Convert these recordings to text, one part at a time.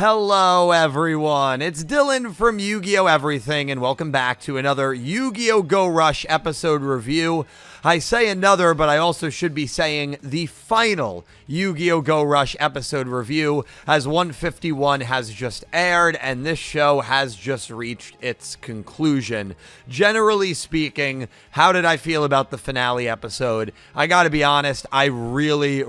Hello everyone, it's Dylan from Yu-Gi-Oh! Everything, and welcome back to another Yu-Gi-Oh! Go Rush episode review. I say another, but I also should be saying the final Yu-Gi-Oh! Go Rush episode review, as 151 has just aired, and this show has just reached its conclusion. Generally speaking, how did I feel about the finale episode? I gotta be honest, I really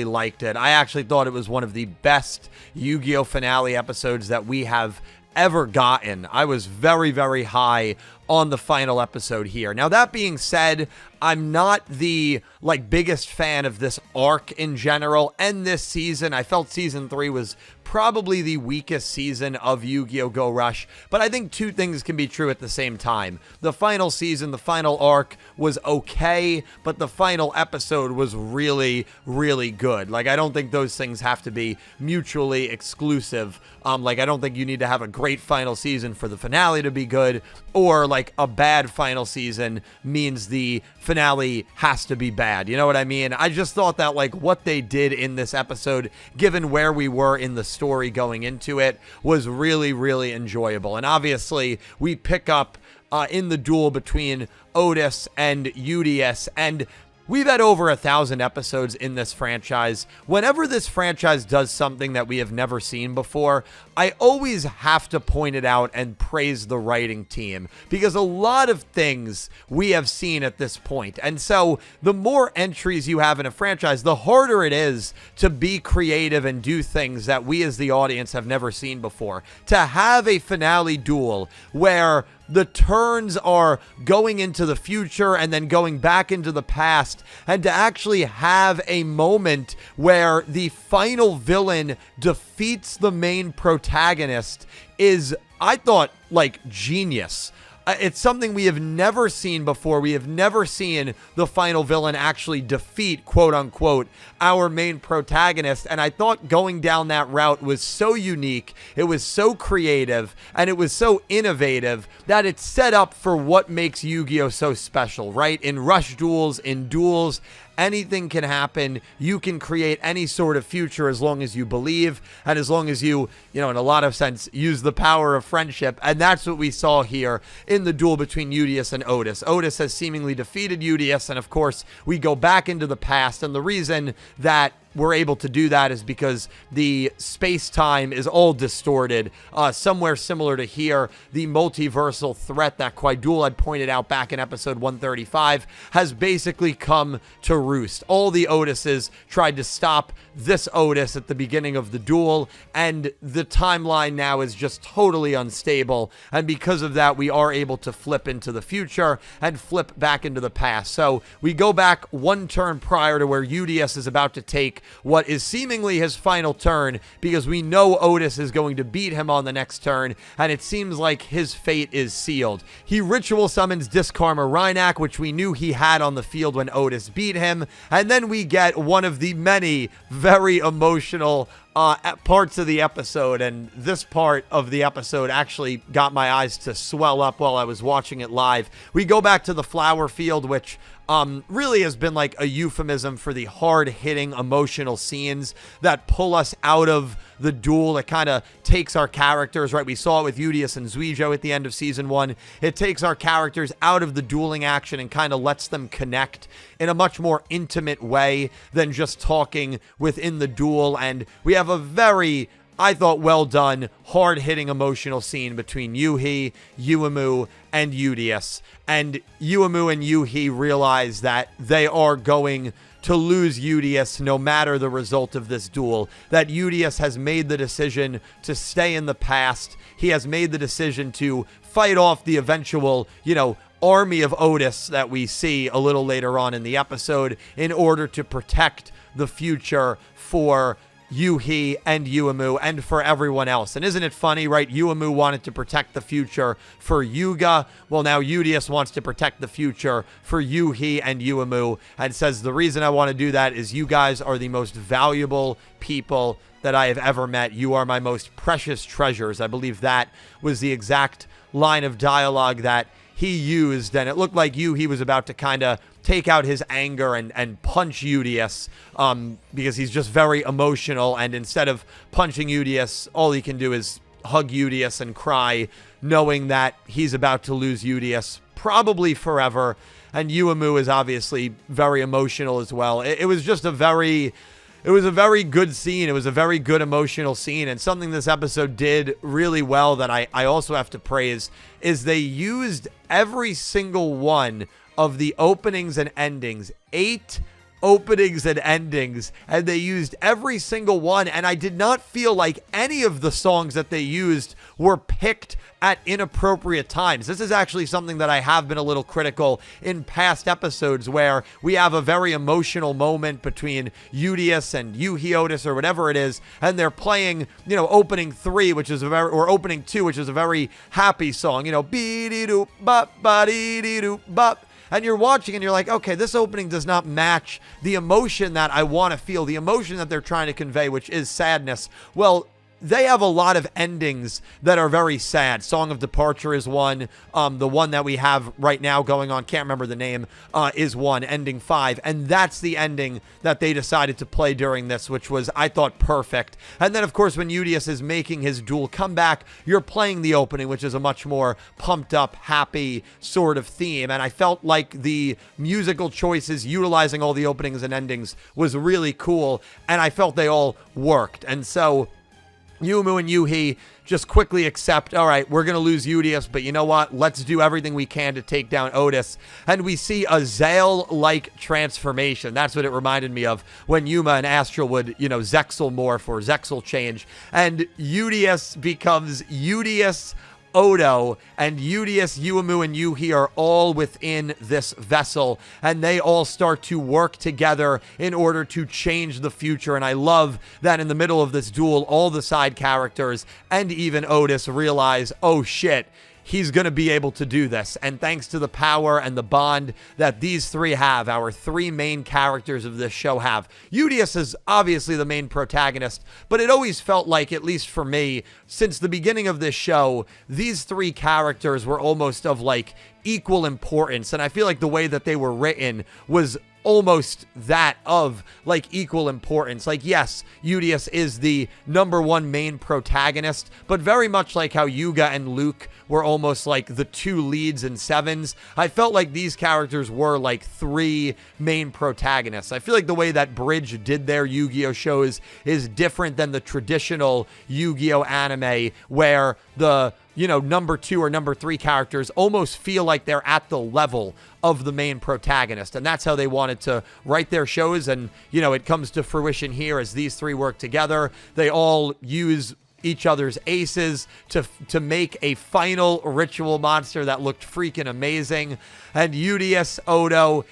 liked it. I actually thought it was one of the best Yu-Gi-Oh! Finale episodes that we have ever gotten. I was very high on the final episode here. Now, that being said, I'm not the biggest fan of this arc in general and this season. I felt season 3 was probably the weakest season of Yu-Gi-Oh! Go Rush, but I think two things can be true at the same time. The final season, the final arc was okay, but the final episode was really good. I don't think those things have to be mutually exclusive. I don't think you need to have a great final season for the finale to be good, or a bad final season means the finale has to be bad. You know what I mean? I just thought that what they did in this episode, given where we were in the story going into it, was really enjoyable. And obviously we pick up in the duel between Otis and Yugioh, and we've had over 1,000 episodes in this franchise. Whenever this franchise does something that we have never seen before, I always have to point it out and praise the writing team, because a lot of things we have seen at this point. And so the more entries you have in a franchise, the harder it is to be creative and do things that we as the audience have never seen before. To have a finale duel where the turns are going into the future and then going back into the past, and to actually have a moment where the final villain defeats the main protagonist is, I thought, genius. It's something we have never seen before. We have never seen the final villain actually defeat, quote unquote, our main protagonist. And I thought going down that route was so unique, it was so creative, and it was so innovative that it's set up for what makes Yu-Gi-Oh! So special, right? In rush duels, in duels, anything can happen. You can create any sort of future as long as you believe, and as long as you, in a lot of sense, use the power of friendship. And that's what we saw here in the duel between Yugioh and Otis. Otis has seemingly defeated Yugioh, and of course, we go back into the past, and the reason that we're able to do that is because the space-time is all distorted, somewhere similar to here. The multiversal threat that Quaidul had pointed out back in episode 135 has basically come to roost. All the Otises tried to stop this Otis at the beginning of the duel, and the timeline now is just totally unstable, and because of that, we are able to flip into the future and flip back into the past. So we go back one turn prior to where Yugioh is about to take what is seemingly his final turn, because we know Otis is going to beat him on the next turn, and it seems like his fate is sealed. He ritual summons Diskarma Rhynak, which we knew he had on the field when Otis beat him, and then we get one of the many very emotional parts of the episode, and this part of the episode actually got my eyes to swell up while I was watching it live. We go back to the flower field, which really has been a euphemism for the hard-hitting emotional scenes that pull us out of the duel. It kind of takes our characters, right? We saw it with Otis and Yugioh at the end of season 1. It takes our characters out of the dueling action and kind of lets them connect in a much more intimate way than just talking within the duel. And we have a very, I thought, well done, hard-hitting emotional scene between Yuhi, Yuumu, and Yugioh. And Yuumu and Yuhi realize that they are going to lose Yugioh no matter the result of this duel, that Yugioh has made the decision to stay in the past. He has made the decision to fight off the eventual, army of Otis that we see a little later on in the episode in order to protect the future for Yuhi and Yuumu and for everyone else. And isn't it funny, right? Yuumu wanted to protect the future for Yuga. Well, now Yugioh wants to protect the future for Yuhi and Yuumu, and says the reason I want to do that is you guys are the most valuable people that I have ever met. You are my most precious treasures. I believe that was the exact line of dialogue that he used, and it looked like he was about to kind of take out his anger and punch Yugioh, because he's just very emotional, and instead of punching Yugioh, all he can do is hug Yugioh and cry, knowing that he's about to lose Yugioh probably forever. And Yuumu is obviously very emotional as well. It was just a very good scene. It was a very good emotional scene, and something this episode did really well that I also have to praise is they used every single one of the openings and endings, 8 openings and endings, and they used every single one, and I did not feel like any of the songs that they used were picked at inappropriate times. This is actually something that I have been a little critical in past episodes, where we have a very emotional moment between Yugioh and Otis or whatever it is, and they're playing, opening 3, which is or opening 2, which is a very happy song, be-dee-doo bop ba-dee-dee-doo bop. And you're watching and you're like, okay, this opening does not match the emotion that I want to feel, the emotion that they're trying to convey, which is sadness. Well, they have a lot of endings that are very sad. Song of Departure is one. The one that we have right now going on, can't remember the name, is one, ending 5. And that's the ending that they decided to play during this, which was, I thought, perfect. And then, of course, when Yugioh is making his duel comeback, you're playing the opening, which is a much more pumped up, happy sort of theme. And I felt like the musical choices utilizing all the openings and endings was really cool. And I felt they all worked. And so Yuumu and Yuhi just quickly accept, all right, we're going to lose Yugioh, but you know what? Let's do everything we can to take down Otis. And we see a Zale-like transformation. That's what it reminded me of when Yuma and Astral would, Zexal morph or Zexal change. And Yugioh becomes Yugioh Odo, and Yugioh, Yuumu, and Yuhi are all within this vessel, and they all start to work together in order to change the future. And I love that in the middle of this duel, all the side characters and even Otis realize, oh shit, he's going to be able to do this. And thanks to the power and the bond that these three have, our 3 main characters of this show have. Yugioh is obviously the main protagonist, but it always felt like, at least for me, since the beginning of this show, these 3 characters were almost of like equal importance. And I feel like the way that they were written was almost that of like equal importance. Like, yes, Yugioh is the #1 main protagonist, but very much like how Yuga and Luke were almost like the 2 leads and 7s, I felt like these characters were like 3 main protagonists. I feel like the way that Bridge did their Yu-Gi-Oh shows is different than the traditional Yu-Gi-Oh anime, where the #2 or #3 characters almost feel like they're at the level of the main protagonist. And that's how they wanted to write their shows. And, it comes to fruition here as these 3 work together. They all use each other's aces to make a final ritual monster that looked freaking amazing. And Yugioh Odo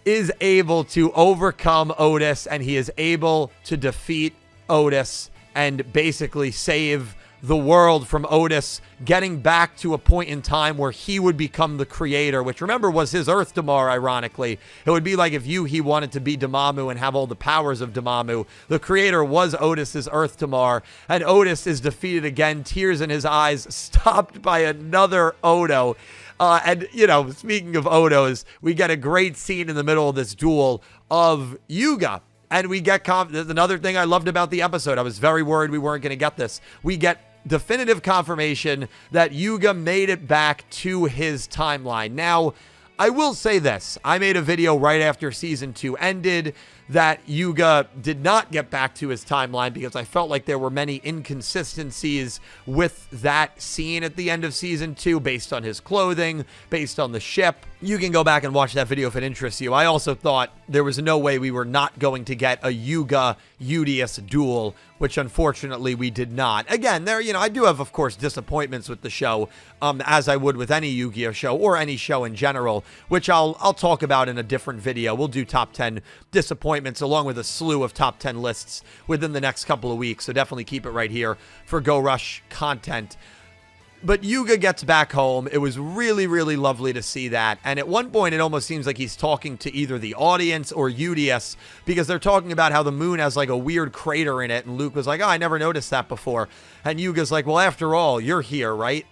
is able to overcome Otis, and he is able to defeat Otis and basically save the world from Otis getting back to a point in time where he would become the creator, which, remember, was his Earth Damar, ironically. It would be like if he wanted to be Dormammu and have all the powers of Dormammu. The creator was Otis's Earth Damar, and Otis is defeated again, tears in his eyes, stopped by another Odo. And, speaking of Odos, we get a great scene in the middle of this duel of Yuga. And we get another thing I loved about the episode. I was very worried we weren't going to get this. We get definitive confirmation that Yuga made it back to his timeline. Now, I will say this. I made a video right after Season 2 ended that Yuga did not get back to his timeline because I felt like there were many inconsistencies with that scene at the end of Season 2 based on his clothing, based on the ship. You can go back and watch that video if it interests you. I also thought there was no way we were not going to get a Yuga-Yugioh duel, which unfortunately we did not. Again, I do have, of course, disappointments with the show, as I would with any Yu-Gi-Oh show or any show in general, which I'll talk about in a different video. We'll do top 10 disappointments along with a slew of top 10 lists within the next couple of weeks, so definitely keep it right here for Go Rush content. But Yuga gets back home. It was really, really lovely to see that. And at one point, it almost seems like he's talking to either the audience or Yugioh, because they're talking about how the moon has like a weird crater in it. And Luke was like, oh, I never noticed that before. And Yuga's like, well, after all, you're here, right?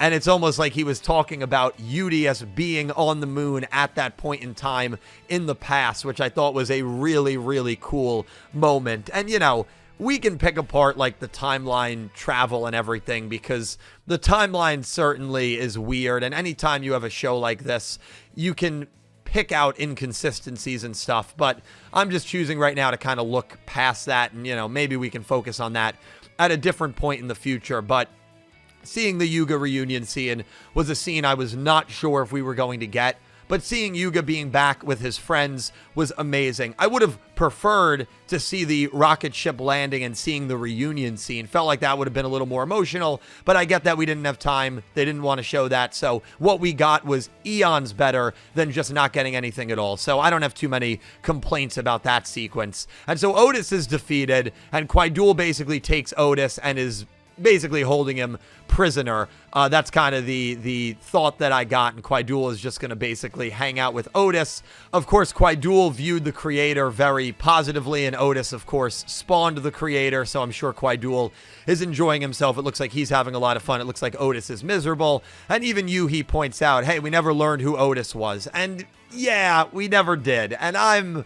And it's almost like he was talking about Udius being on the moon at that point in time in the past, which I thought was a really, really cool moment. And, you know, we can pick apart like the timeline travel and everything, because the timeline certainly is weird. And anytime you have a show like this, you can pick out inconsistencies and stuff. But I'm just choosing right now to kind of look past that. And, you know, maybe we can focus on that at a different point in the future. But seeing the Yuga reunion scene was a scene I was not sure if we were going to get. But seeing Yuga being back with his friends was amazing. I would have preferred to see the rocket ship landing and seeing the reunion scene. Felt like that would have been a little more emotional, but I get that we didn't have time. They didn't want to show that, so what we got was eons better than just not getting anything at all. So I don't have too many complaints about that sequence. And so Otis is defeated, and Duel basically takes Otis and is basically holding him prisoner. That's kind of the thought that I got, and Duel is just going to basically hang out with Otis. Of course, Duel viewed the creator very positively, and Otis, of course, spawned the creator, so I'm sure Duel is enjoying himself. It looks like he's having a lot of fun. It looks like Otis is miserable, and even he points out, hey, we never learned who Otis was. And yeah, we never did, and I'm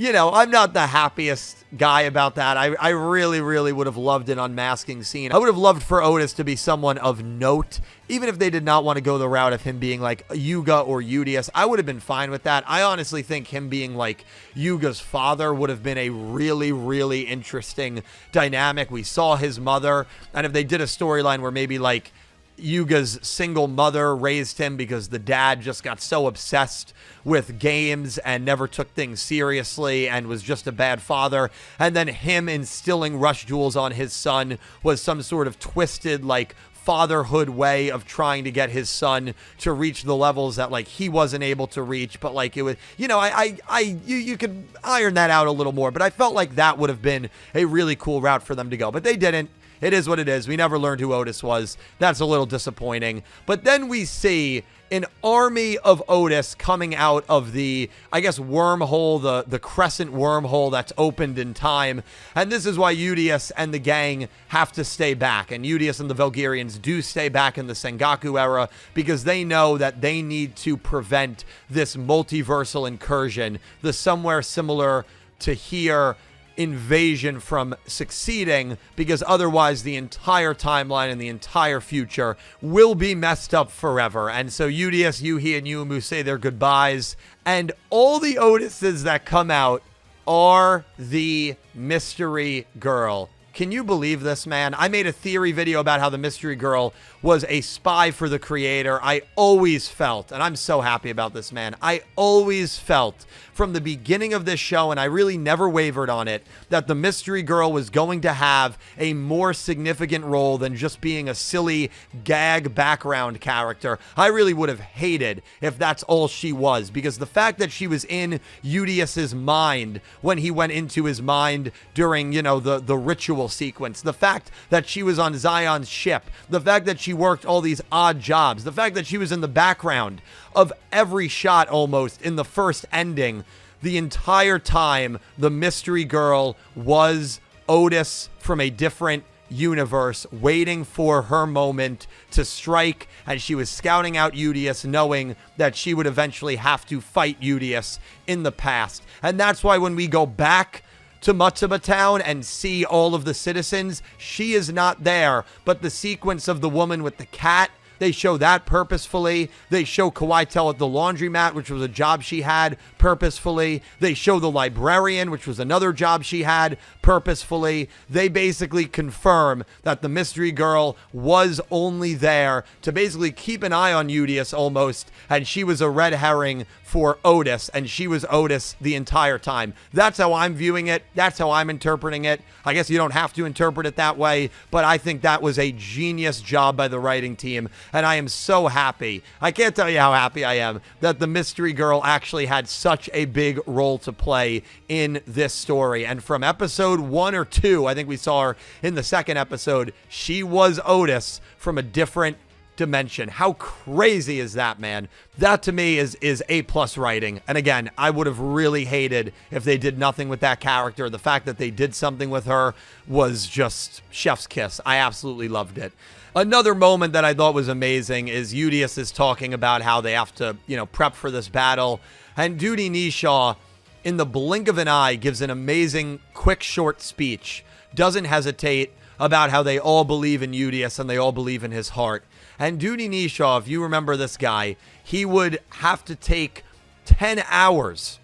not the happiest guy about that. I really, really would have loved an unmasking scene. I would have loved for Otis to be someone of note, even if they did not want to go the route of him being like Yuga or Udius. I would have been fine with that. I honestly think him being like Yuga's father would have been a really, really interesting dynamic. We saw his mother, and if they did a storyline where maybe like Yuga's single mother raised him because the dad just got so obsessed with games and never took things seriously and was just a bad father, and then him instilling rush duels on his son was some sort of twisted like fatherhood way of trying to get his son to reach the levels that like he wasn't able to reach. But like it was, you could iron that out a little more, but I felt like that would have been a really cool route for them to go, but they didn't. It is what it is. We never learned who Otis was. That's a little disappointing. But then we see an army of Otis coming out of the, I guess, wormhole, the crescent wormhole that's opened in time. And this is why Udius and the gang have to stay back. And Udius and the Valkyrians do stay back in the Sengoku era because they know that they need to prevent this multiversal incursion, the somewhere similar to here invasion from succeeding, because otherwise the entire timeline and the entire future will be messed up forever. And so Udius, Yuhi, and Yuumu say their goodbyes, and all the Otises that come out are the mystery girl. Can you believe this, man? I made a theory video about how the mystery girl was a spy for the creator. I always felt, and I'm so happy about this, man, I always felt from the beginning of this show, and I really never wavered on it, that the mystery girl was going to have a more significant role than just being a silly gag background character. I really would have hated if that's all she was, because the fact that she was in Udius's mind when he went into his mind during, the ritual sequence, the fact that she was on Zion's ship, the fact that she worked all these odd jobs, the fact that she was in the background of every shot almost in the first ending, the entire time the mystery girl was Otis from a different universe waiting for her moment to strike, and she was scouting out Udius knowing that she would eventually have to fight Udius in the past. And that's why when we go back to Matsuma Town and see all of the citizens, she is not there. But the sequence of the woman with the cat, they show that purposefully. They show Kawaii at the laundromat, which was a job she had, purposefully. They show the librarian, which was another job she had, purposefully. They basically confirm that the mystery girl was only there to basically keep an eye on Udius almost, and she was a red herring for Otis, and she was Otis the entire time. That's how I'm viewing it. That's how I'm interpreting it. I guess you don't have to interpret it that way, but I think that was a genius job by the writing team, and I am so happy. I can't tell you how happy I am that the mystery girl actually had such a big role to play in this story. And from episode 1 or 2, I think we saw her in the second episode, she was Otis from a different dimension. How crazy is that, man? That to me is A+ writing. And again, I would have really hated if they did nothing with that character. The fact that they did something with her was just chef's kiss. I absolutely loved it. Another moment that I thought was amazing is Yugioh is talking about how they have to, prep for this battle. And Duty Nishaw, in the blink of an eye, gives an amazing, quick, short speech. Doesn't hesitate about how they all believe in Yugioh and they all believe in his heart. And Duty Nishaw, if you remember this guy, he would have to take 10 hours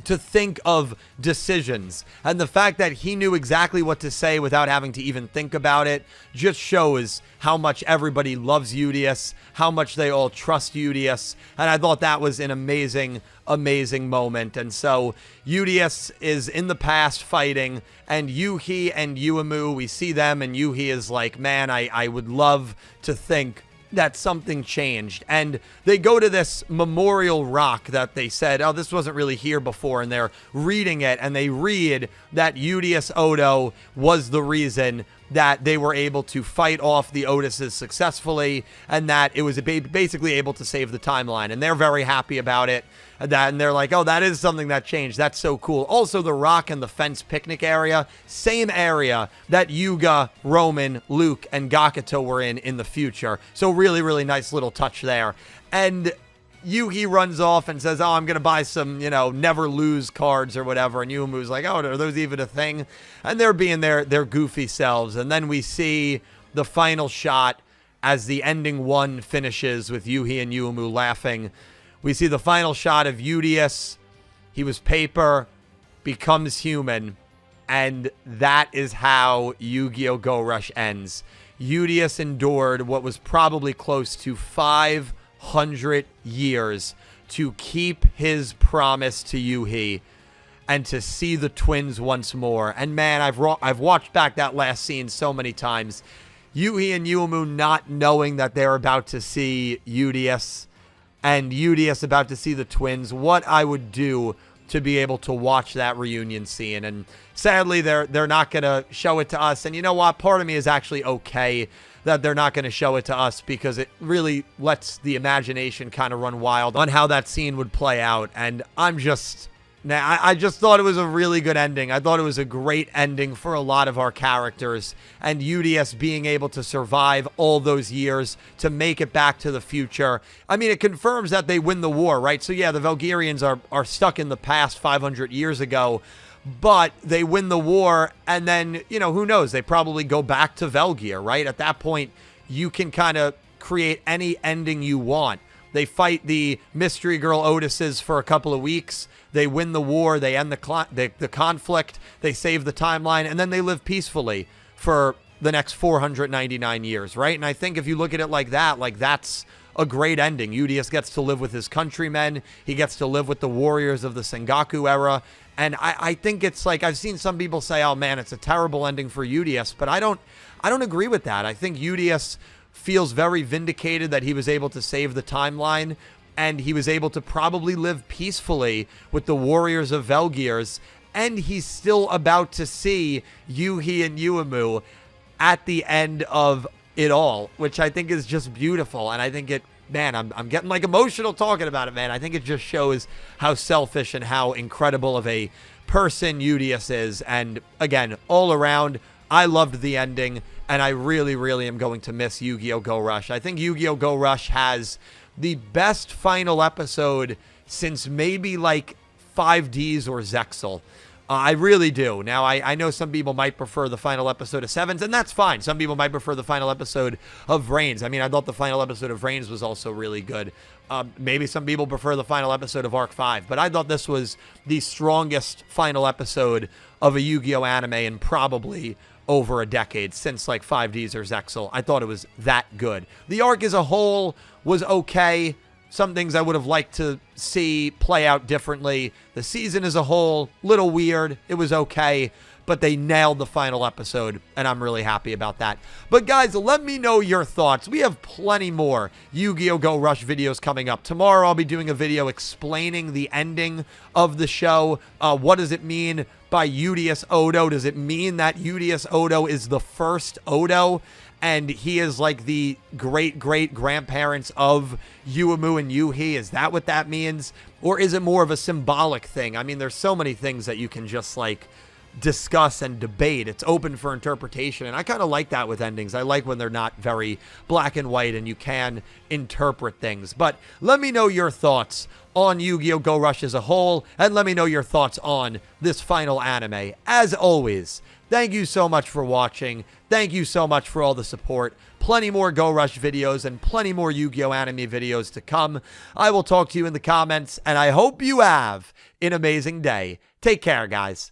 to think of decisions. And the fact that he knew exactly what to say without having to even think about it just shows how much everybody loves Yugioh, how much they all trust Yugioh. And I thought that was an amazing, amazing moment. And so Yugioh is in the past fighting, and Yuhi and Yuumu, we see them, and Yuhi is like, man, I would love to think that something changed. And they go to this memorial rock that they said, oh, this wasn't really here before, and they're reading it, and they read that Yugioh Odo was the reason that they were able to fight off the Otises successfully, and that it was basically able to save the timeline. And they're very happy about it. And they're like, oh, that is something that changed. That's so cool. Also, the rock and the fence picnic area, same area that Yuga, Roman, Luke, and Gakuto were in the future. So really, really nice little touch there. And Yuhi runs off and says, oh, I'm going to buy some, never lose cards or whatever. And Yuumu's like, oh, are those even a thing? And they're being their goofy selves. And then we see the final shot as the ending one finishes with Yuhi and Yuumu laughing. We see the final shot of Yugioh. He was paper, becomes human, and that is how Yu-Gi-Oh! Go Rush ends. Yugioh endured what was probably close to 500 years to keep his promise to Yuhi and to see the twins once more. And man, I've watched back that last scene so many times. Yuhi and Yuumu not knowing that they're about to see Yugioh, and Yugioh about to see the twins. What I would do to be able to watch that reunion scene. And sadly, they're not going to show it to us. And you know what? Part of me is actually okay that they're not going to show it to us, because it really lets the imagination kind of run wild on how that scene would play out. And I just thought it was a really good ending. I thought it was a great ending for a lot of our characters, and Yugioh being able to survive all those years to make it back to the future. I mean, it confirms that they win the war, right? So yeah, the Valkyrians are stuck in the past 500 years ago, but they win the war, and then, who knows? They probably go back to Velgear, right? At that point, you can kind of create any ending you want. They fight the Mystery Girl Otises for a couple of weeks. They win the war. They end the conflict. They save the timeline. And then they live peacefully for the next 499 years, right? And I think if you look at it like that, that's a great ending. Yugioh gets to live with his countrymen. He gets to live with the warriors of the Sengoku era. And I think it's like, I've seen some people say, oh man, it's a terrible ending for Yugioh. But I don't agree with that. I think Yugioh feels very vindicated that he was able to save the timeline, and he was able to probably live peacefully with the warriors of Velgears, and he's still about to see Yuhi and Yuumu at the end of it all, which I think is just beautiful. And I think I'm getting like emotional talking about it, man. I think it just shows how selfish and how incredible of a person Yugioh is. And again, all around, I loved the ending, and I really, really am going to miss Yu-Gi-Oh! Go Rush. I think Yu-Gi-Oh! Go Rush has the best final episode since maybe like 5Ds or Zexal. I really do. Now, I know some people might prefer the final episode of Sevens, and that's fine. Some people might prefer the final episode of Reigns. I mean, I thought the final episode of Reigns was also really good. Maybe some people prefer the final episode of Arc 5, but I thought this was the strongest final episode of a Yu-Gi-Oh! Anime in probably over a decade, since like 5Ds or Zexal. I thought it was that good. The arc as a whole was okay. Some things I would have liked to see play out differently. The season as a whole, little weird. It was okay, but they nailed the final episode, and I'm really happy about that. But guys, let me know your thoughts. We have plenty more Yu-Gi-Oh! Go Rush videos coming up. Tomorrow I'll be doing a video explaining the ending of the show. What does it mean by Yugioh Odo? Does it mean that Yugioh Odo is the first Odo? and he is like the great-great-grandparents of Yuumu and Yuhi. Is that what that means? Or is it more of a symbolic thing? I mean, there's so many things that you can just, like, discuss and debate. It's open for interpretation, and I kind of like that with endings. I like when they're not very black and white and you can interpret things. But let me know your thoughts on Yu-Gi-Oh! Go Rush as a whole, and let me know your thoughts on this final anime. As always, thank you so much for watching. Thank you so much for all the support. Plenty more Go Rush videos and plenty more Yu-Gi-Oh! Anime videos to come. I will talk to you in the comments, and I hope you have an amazing day. Take care, guys.